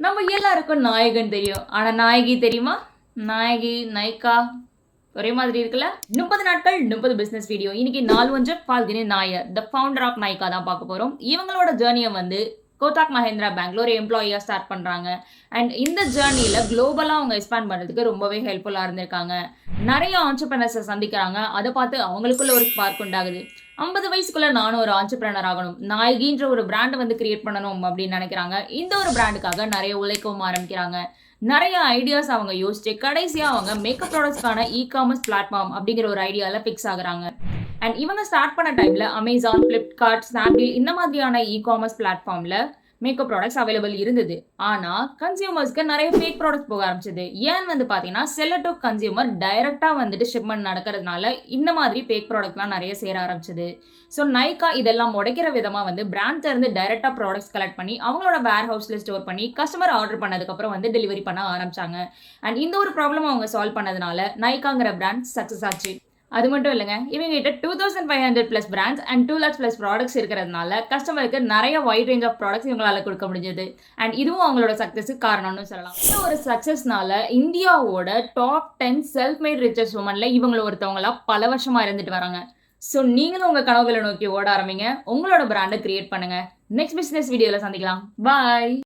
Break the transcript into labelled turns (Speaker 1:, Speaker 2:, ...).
Speaker 1: நம்ம எல்லாருக்கும் நாயகன் தெரியும். ஆனா நாயகி தெரியுமா? நாயகி, நைகா ஒரே மாதிரி இருக்குல்ல? 30 நாட்கள் 30 பிசினஸ் வீடியோ. இன்னைக்கு நாள் ஒன்று Falguni Nayar, the founder of Nykaa தான் பார்க்க போறோம். இவங்களோட ஜேர்னியை வந்து கோட்டாக் மஹேந்திரா பேங்க்ல ஒரு எம்ப்ளாயியா ஸ்டார்ட் பண்றாங்க. அண்ட் இந்த ஜேர்னியில குளோபலா அவங்க எக்ஸ்பேண்ட் பண்றதுக்கு ரொம்பவே ஹெல்ப்ஃபுல்லா இருந்திருக்காங்க. நிறைய ஆண்டர்பிரினர்ஸை சந்திக்கிறாங்க. அதை பார்த்து அவங்களுக்குள்ள ஒரு ஸ்பார்க் உண்டாகுது. 50 வயசுக்குள்ள நானும் ஒரு ஆண்டர்பிரினர் ஆகணும், நாயகின்ற ஒரு பிராண்ட் வந்து கிரியேட் பண்ணணும் அப்படின்னு நினைக்கிறாங்க. இந்த ஒரு பிராண்டுக்காக நிறைய உழைக்கவும் ஆரம்பிக்கிறாங்க. நிறைய ஐடியாஸ் அவங்க யோசிச்சு கடைசியா அவங்க மேக்கப் ப்ராடக்ட்ஸ்க்கான இ-காமர்ஸ் பிளாட்ஃபார்ம் அப்படிங்கிற ஒரு ஐடியால ஃபிக்ஸ் ஆகுறாங்க. அண்ட் இவங்க ஸ்டார்ட் பண்ண டைம்ல அமேசான், பிளிப்கார்ட், ஸ்னாப்டீல் இந்த மாதிரியான இ-காமர்ஸ் பிளாட்ஃபார்ம்ல மேக்கப் ப்ராடக்ட்ஸ் அவைலபிள் இருந்தது. ஆனா கன்சியூமர்ஸ்க்கு நிறைய ஃபேக் ப்ராடக்ட்ஸ் போக ஆரம்பிச்சது. ஏன் வந்து பாத்தீங்கன்னா செல்லர் டு கன்சியூமர் டைரக்டா வந்துட்டு ஷிப்மெண்ட் நடக்கிறதுனால இந்த மாதிரி ஃபேக் ப்ராடக்ட்லாம் நிறைய சேர ஆரம்பிச்சது. ஸோ நைகா இதெல்லாம் உடைக்கிற விதமா வந்து பிராண்ட்ல இருந்து டைரக்டா ப்ராடக்ட்ஸ் கலெக்ட் பண்ணி அவங்களோட வேர் ஹவுஸ்ல ஸ்டோர் பண்ணி கஸ்டமர் ஆர்டர் பண்ணதுக்கு அப்புறம் வந்து டெலிவரி பண்ண ஆரம்பிச்சாங்க. அண்ட் இந்த ஒரு ப்ராப்ளம் அவங்க சால்வ் பண்ணதுனால நைகாங்கிற பிராண்ட் சக்சஸ் ஆச்சு. அது மட்டும் இல்லைங்க, இவங்க கிட்ட 2500 plus brands and 2 lakhs plus products இருக்கிறதுனால கஸ்டமருக்கு நிறைய வைட் ரேஞ்ச் ஆஃப் ப்ராடக்ட்ஸ் இவங்களால கொடுக்க முடிஞ்சது. அண்ட் இதுவும் அவங்களோட சக்சஸ்க்கு காரணம்னு சொல்லலாம். இந்த ஒரு சக்சஸ்னால இந்தியாவோட டாப் 10 செல்ஃப் மேட் ரிச்சஸ்ட் உமன்ல இவங்கள ஒருத்தவங்களா பல வருஷமா இருந்துட்டு வராங்க. ஸோ நீங்களும் உங்க கனவுகளை நோக்கி ஓட ஆரம்பிங்க, உங்களோட பிராண்டை கிரியேட் பண்ணுங்க. நெக்ஸ்ட் பிசினஸ் வீடியோல சந்திக்கலாம். பாய்.